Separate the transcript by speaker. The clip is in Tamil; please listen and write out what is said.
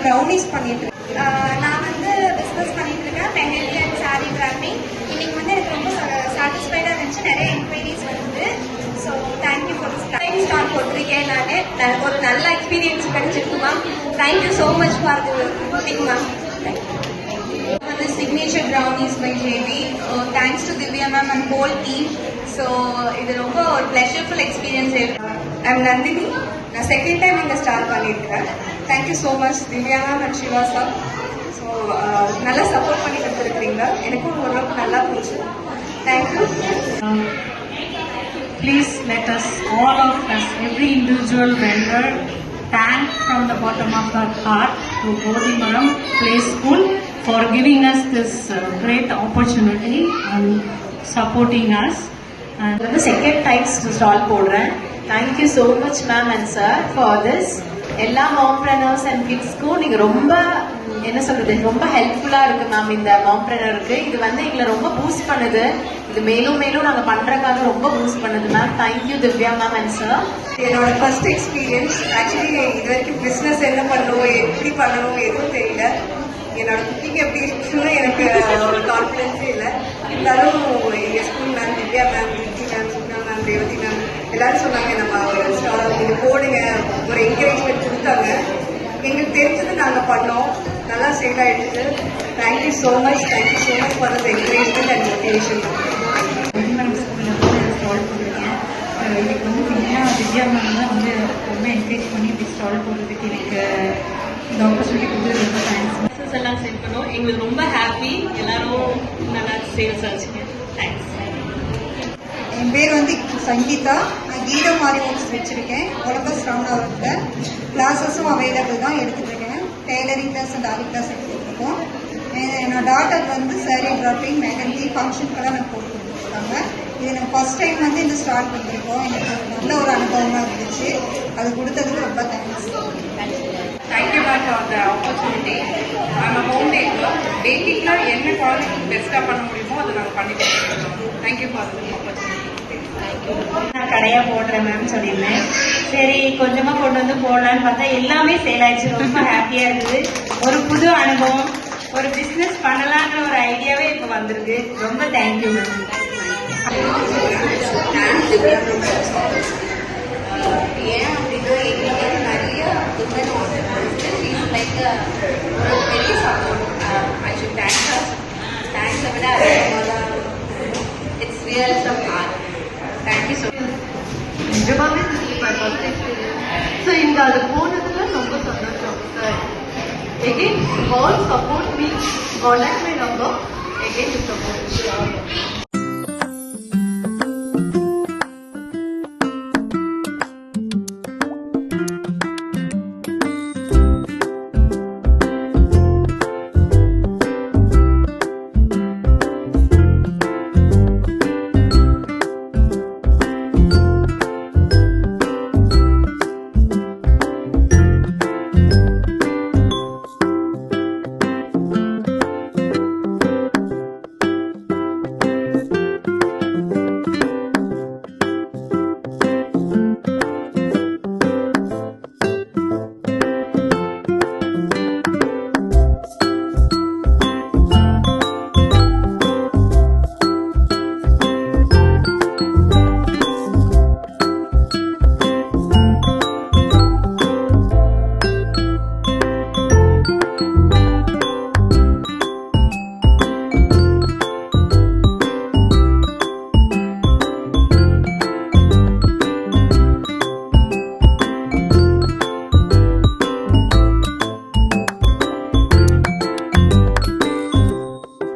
Speaker 1: ப்ரௌனிஸ் பண்ணிட்டு இருக்கேன்.
Speaker 2: நான் வந்து பிஸ்னஸ் பண்ணிட்டு இருக்கேன், மெஹந்தி அண்ட் சாரி கிராஃப்டிங். இன்னைக்கு வந்து எனக்கு ரொம்ப சாட்டிஸ்ஃபைடாக இருந்துச்சு, நிறைய என்கொயரிஸ் வந்து. So thank you for this time start போட்டிருக்கேன். நான் ஒரு நல்ல எக்ஸ்பீரியன்ஸ் கிடைச்சிருக்குமா. Thank you so much for thing ma'am.
Speaker 1: வந்து signature brownies by JP. Thanks to Divya ma'am and whole team. So இது ரொம்ப ஒரு ப்ளஷர்ஃபுல் எக்ஸ்பீரியன்ஸ். ஐம் நந்தினி. நான் செகண்ட் டைம் இங்கே ஸ்டார்ட் பண்ணியிருக்கேன். Thank you so much Divya ma'am and Siva sir. So நல்லா சப்போர்ட் பண்ணி கொடுத்துருக்குறீங்க. எனக்கும் ஓரளவுக்கு நல்லா போச்சு. Thank you.
Speaker 3: Please let us, all of us, every individual vendor, thank from the bottom of our heart to Bodhimaram Play School for giving us this great opportunity and supporting us.
Speaker 4: And the second time stall போடுறேன். Thank you so much ma'am and sir for this. எல்லா mompreneurs and kidsக்கும் நீங்க ரொம்ப என்ன சொல்றது, ரொம்ப ஹெல்ப்ஃபுல்லா இருக்கு மேம். இந்த mompreneuருக்கு இது வந்து எங்களை ரொம்ப பூஸ்ட் பண்ணுது. இது மேலும் மேலும் நாங்க பண்றதுக்காக ரொம்ப பூஸ்ட் பண்ணுது ma'am. Thank you Divya ma'am and sir.
Speaker 1: என்னோட ஃபர்ஸ்ட் எக்ஸ்பீரியன்ஸ். ஆக்சுவலி இது வரைக்கும் பிஸ்னஸ் என்ன பண்ணணும், எப்படி பண்ணணும் எதுவும் தெரியல. என்னோட குக்கிங் எப்படி இருக்குன்னு எனக்கு ஒரு கான்ஃபிடென்ஸே இல்லை. இருந்தாலும் எங்கள் school ma'am Divya ma'am, Rithi ma'am, Supna ma'am, Revathi ma'am எல்லாரும் சொன்னாங்க நம்ம ஒரு ஸ்டால் இது போடுங்க, ஒரு என்கரேஜ்மெண்ட் கொடுத்தாங்க. எங்களுக்கு தெரிஞ்சது நாங்கள் பண்ணோம், நல்லா சேல் ஆகிடுச்சு. Thank you so much. Thank you so much for the encouragement and motivation.
Speaker 3: Ponnimaram ஸ்கூலில் வந்து ஸ்டால் போட்டிருக்கேன். இதுக்கு வந்து மெயினாக திவ்யா மேம் தான் வந்து ரொம்ப என்கரேஜ் பண்ணி இப்படி ஸ்டால் போடுறதுக்கு எனக்கு இந்த ஆப்பர்ச்சுனிட்டி கொடுத்து ரொம்ப தேங்க்ஸ்.
Speaker 5: எல்லாம் செட் பண்ணோம். எங்களுக்கு ரொம்ப ஹாப்பி. எல்லாரும் நல்லா சேல்ஸ் ஆச்சுங்க. தேங்க்ஸ்.
Speaker 1: என் பேர் வந்து சங்கீதா. நான் கீதா மாரி ஒர்க்ஸ் வச்சுருக்கேன். கொலம்பஸ் ரவுண்டாவில் கிளாஸஸும் அவைலபிள் தான், எடுத்துகிட்டு இருக்கேன். Tailoring class and aari class எடுத்துகிட்டு இருக்கோம். என்னோட டாட்டர் வந்து சாரி ட்ராப்பிங், மெஹந்தி ஃபங்க்ஷனுக்கெல்லாம் நான் போட்டு கொடுத்துருக்காங்க. இது நான் ஃபர்ஸ்ட் டைம் வந்து இந்த ஸ்டார்ட் பண்ணியிருக்கோம். எனக்கு நல்ல ஒரு அனுபவமாக இருந்துச்சு. அது கொடுத்ததுக்கு ரொம்ப thanks.
Speaker 6: Thank you ma'am for the opportunity. நம்ம ஹோம் டேக்கில் பேக்கிங்கில் என்ன குவாலிட்டி பெஸ்ட்டாக பண்ண முடியுமோ அதை நாங்கள் பண்ணி கொடுத்துருக்கோம். Thank you for the opportunity.
Speaker 3: நான் கடையாக போடுறேன் மேம் சொல்லியிருந்தேன். சரி கொஞ்சமாக கொண்டு வந்து போடலான்னு பார்த்தா எல்லாமே சேல் ஆயிடுச்சு. ரொம்ப ஹாப்பியாக இருக்குது. ஒரு புது அனுபவம், ஒரு பிஸ்னஸ் பண்ணலான்ற ஒரு ஐடியாவே இப்போ வந்திருக்கு. ரொம்ப தேங்க்யூ மேம்.
Speaker 2: ஏன் அப்படின்னா எங்களுக்கு நிறைய உமன் ஆண்டர்பிரினர்ஸ் லைக் ஒரு பெரிய சப்போர்ட். ஐ ஷுட் தேங்க்ஸ் விட it's real from heart. Thank you so much.
Speaker 4: நிஜமாவே ஃபர்ஸ்ட் எக்ஸ்பீரியன்ஸ். ஸோ இங்கே அது போனதுல ரொம்ப சந்தோஷம். Again, all support me. Contact my number. Again, to support.